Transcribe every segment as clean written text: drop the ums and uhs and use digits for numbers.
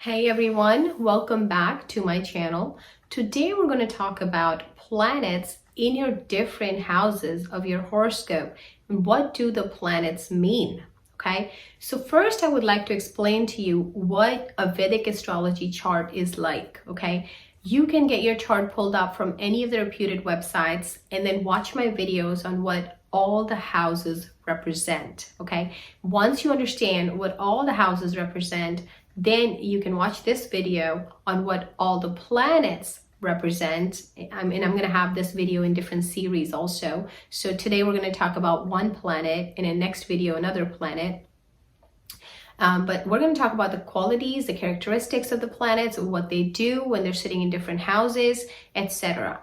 Hey everyone, welcome back to my channel. Today we're going to talk about planets in your different houses of your horoscope and what do the planets mean. Okay, so first I would like to explain to you what a Vedic astrology chart is like. Okay, you can get your chart pulled up from any of the reputed websites and then watch my videos on what all the houses represent. Okay, once you understand what all the houses represent, then you can watch this video on what all the planets represent. I'm going to have this video in different series also. So today we're going to talk about one planet, and in next video another planet. But we're going to talk about the qualities, the characteristics of the planets, what they do when they're sitting in different houses, etc.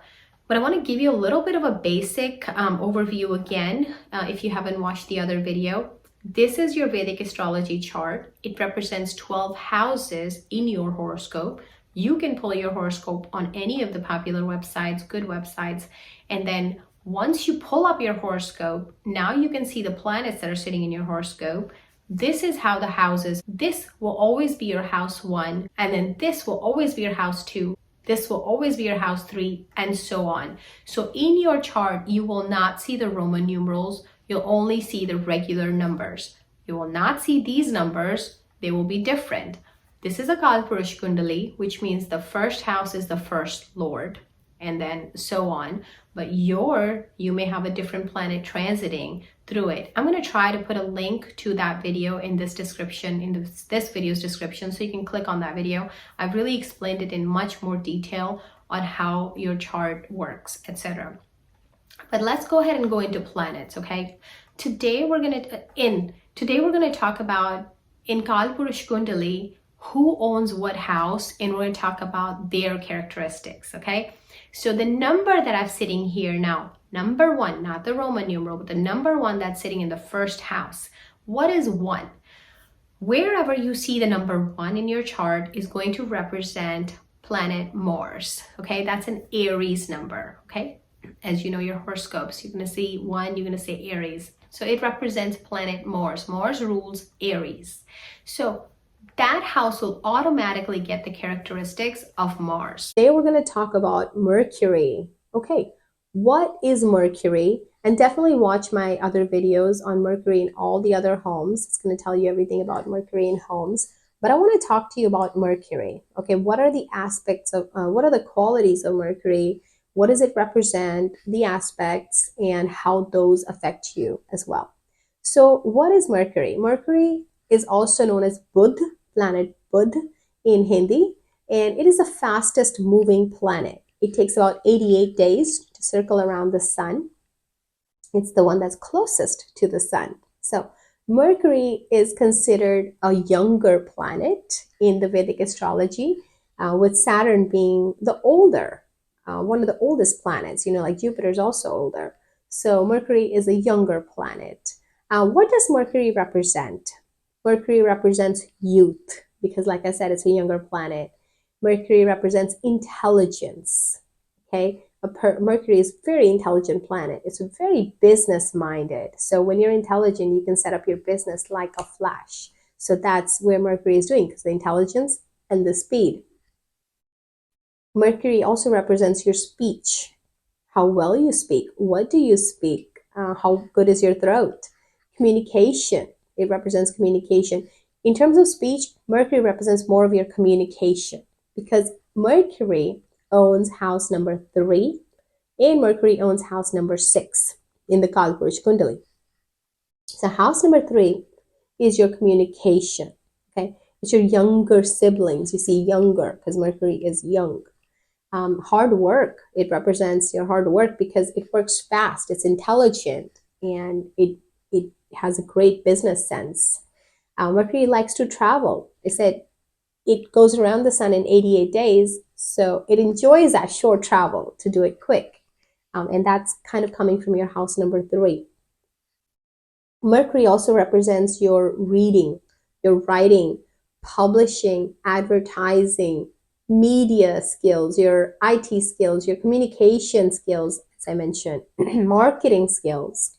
But I want to give you a little bit of a basic overview again, if you haven't watched the other video. This is your Vedic astrology chart. It represents 12 houses in your horoscope. You can pull your horoscope on any of the popular websites, good websites, and then once you pull up your horoscope, now you can see the planets that are sitting in your horoscope. This is how the houses, this will always be your house 1, and then this will always be your house 2. This will always be your house 3, and so on. So in your chart, you will not see the Roman numerals. You'll only see the regular numbers. You will not see these numbers. They will be different. This is a Kalpurush Kundali, which means the first house is the first lord, and then so on. But you may have a different planet transiting through it. I'm going to try to put a link to that video in this description, in this video's description, so you can click on that video. I've really explained it in much more detail on how your chart works, etc. But let's go ahead and go into planets, okay? Today we're gonna talk about in Kalpurush Kundali who owns what house, and we're gonna talk about their characteristics, okay? So the number that I'm sitting here now, number 1, not the Roman numeral, but the number 1 that's sitting in the first house. What is 1? Wherever you see the number 1 in your chart is going to represent planet Mars, okay? That's an Aries number, okay? As you know your horoscopes, you're going to see 1, you're going to say Aries. So it represents planet Mars. Mars rules Aries. So that house will automatically get the characteristics of Mars. Today we're going to talk about Mercury. Okay, what is Mercury? And definitely watch my other videos on Mercury in all the other homes. It's going to tell you everything about Mercury in homes. But I want to talk to you about Mercury. Okay, what are the aspects of, what are the qualities of Mercury? What does it represent, the aspects, and how those affect you as well. So what is Mercury? Mercury is also known as Budh, planet Budh in Hindi, and it is the fastest moving planet. It takes about 88 days to circle around the sun. It's the one that's closest to the sun. So Mercury is considered a younger planet in the Vedic astrology, with Saturn being the older one of the oldest planets, like Jupiter is also older. So Mercury is a younger planet. What does Mercury represent? Mercury represents youth because, like I said, it's a younger planet. Mercury represents intelligence, okay? Mercury is a very intelligent planet. It's very business-minded. So when you're intelligent, you can set up your business like a flash. So that's where Mercury is doing, because the intelligence and the speed. Mercury also represents your speech, how well you speak, what do you speak, how good is your throat. Communication, it represents communication. In terms of speech, Mercury represents more of your communication because Mercury owns house number 3 and Mercury owns house number 6 in the Kalpurush Kundali. So house number 3 is your communication, okay? It's your younger siblings. You see younger because Mercury is young. Hard work, it represents your hard work because it works fast, it's intelligent, and it has a great business sense. Mercury likes to travel. I said it goes around the sun in 88 days, so it enjoys that short travel to do it quick. And that's kind of coming from your house number 3. Mercury also represents your reading, your writing, publishing, advertising, media skills, your IT skills, your communication skills, as I mentioned, marketing skills.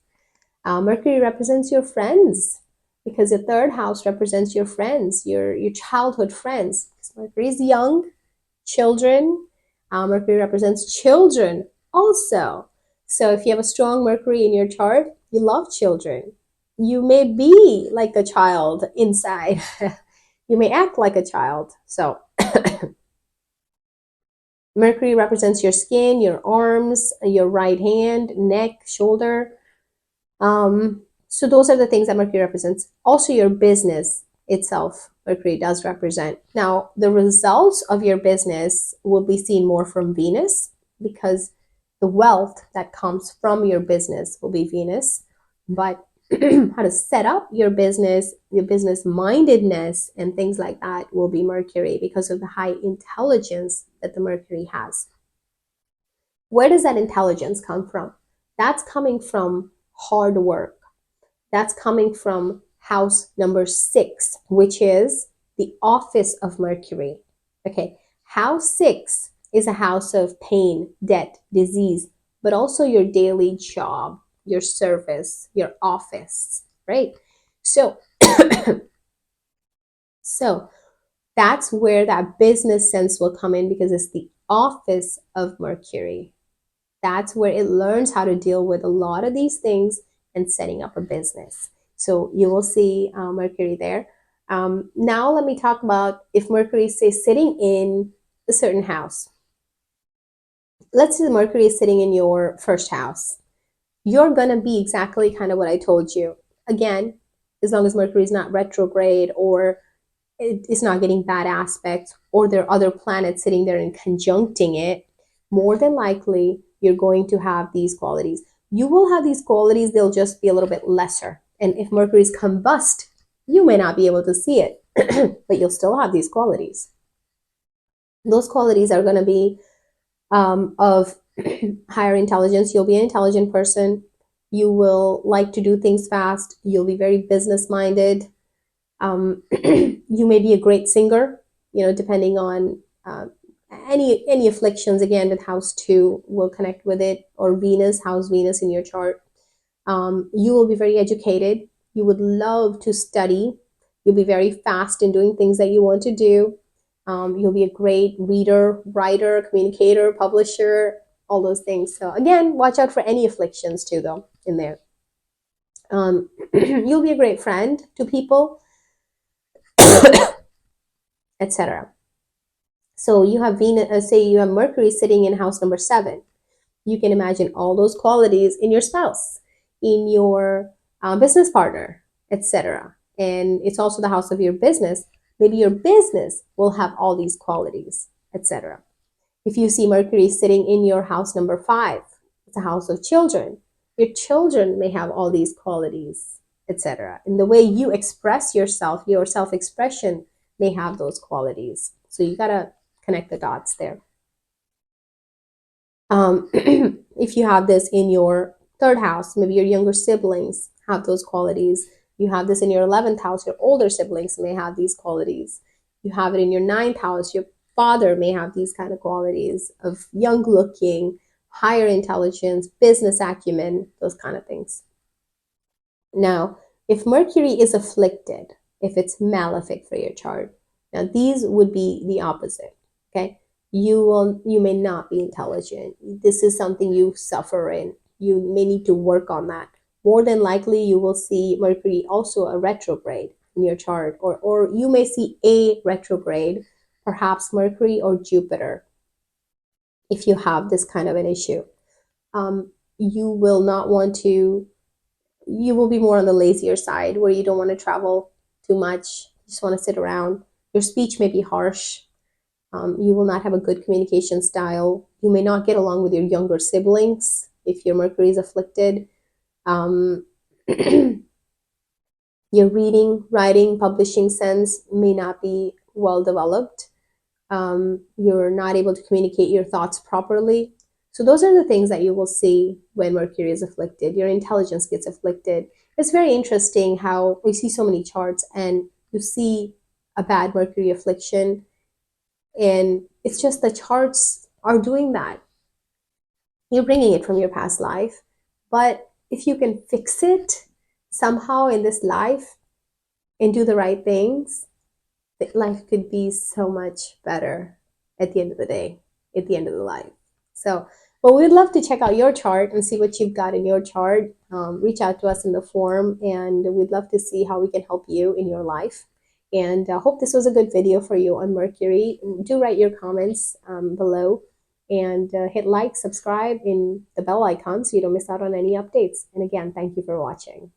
Mercury represents your friends, because the third house represents your friends, your childhood friends. Mercury is young, children. Mercury represents children also. So if you have a strong Mercury in your chart, you love children. You may be like a child inside. You may act like a child. So Mercury represents your skin, your arms, your right hand, neck, shoulder. So those are the things that Mercury represents. Also, your business itself, Mercury does represent. Now, the results of your business will be seen more from Venus, because the wealth that comes from your business will be Venus. But how to set up your business mindedness, and things like that will be Mercury, because of the high intelligence that the Mercury has. Where does that intelligence come from? That's coming from hard work. That's coming from house number 6, which is the office of Mercury. Okay, house 6 is a house of pain, debt, disease, but also your daily job, your service, your office, right? So, so that's where that business sense will come in, because it's the office of Mercury. That's where it learns how to deal with a lot of these things and setting up a business. So you will see Mercury there. Now let me talk about if Mercury is sitting in a certain house. Let's say Mercury is sitting in your first house. You're going to be exactly kind of what I told you. Again, as long as Mercury is not retrograde, or it's not getting bad aspects, or there are other planets sitting there and conjuncting it, more than likely you're going to have these qualities. You will have these qualities, they'll just be a little bit lesser. And if Mercury is combust, you may not be able to see it, but you'll still have these qualities. Those qualities are going to be of higher intelligence. You'll be an intelligent person. You will like to do things fast. You'll be very business minded. You may be a great singer, depending on any afflictions. Again, with house 2 will connect with it, or Venus, house Venus in your chart. You will be very educated. You would love to study. You'll be very fast in doing things that you want to do. You'll be a great reader, writer, communicator, publisher, all those things. So again, watch out for any afflictions too, though, in there. You'll be a great friend to people, etc. So you have Venus, say you have Mercury sitting in house number 7. You can imagine all those qualities in your spouse, in your business partner, etc. And it's also the house of your business. Maybe your business will have all these qualities, etc. If you see Mercury sitting in your house number 5, it's a house of children. Your children may have all these qualities, etc. And the way you express yourself, your self-expression may have those qualities. So you gotta connect the dots there. If you have this in your 3rd house, maybe your younger siblings have those qualities. You have this in your 11th house, your older siblings may have these qualities. You have it in your 9th house, your father may have these kind of qualities of young looking, higher intelligence, business acumen, those kind of things. Now, if Mercury is afflicted, if it's malefic for your chart, now these would be the opposite, okay? You may not be intelligent. This is something you suffer in. You may need to work on that. More than likely, you will see Mercury also a retrograde in your chart, or you may see a retrograde, perhaps Mercury or Jupiter, if you have this kind of an issue. You will not want to, you will be more on the lazier side, where you don't want to travel too much. You just want to sit around. Your speech may be harsh. You will not have a good communication style. You may not get along with your younger siblings if your Mercury is afflicted. Your reading, writing, publishing sense may not be well developed. You're not able to communicate your thoughts properly. So those are the things that you will see when Mercury is afflicted. Your intelligence gets afflicted. It's very interesting how we see so many charts and you see a bad Mercury affliction, and it's just the charts are doing that. You're bringing it from your past life. But if you can fix it somehow in this life, and do the right things, life could be so much better at the end of the day, at the end of the life. So, well, we'd love to check out your chart and see what you've got in your chart. Reach out to us in the forum, and we'd love to see how we can help you in your life. And hope this was a good video for you on Mercury. Do write your comments below, and hit like, subscribe, and the bell icon so you don't miss out on any updates. And again, thank you for watching.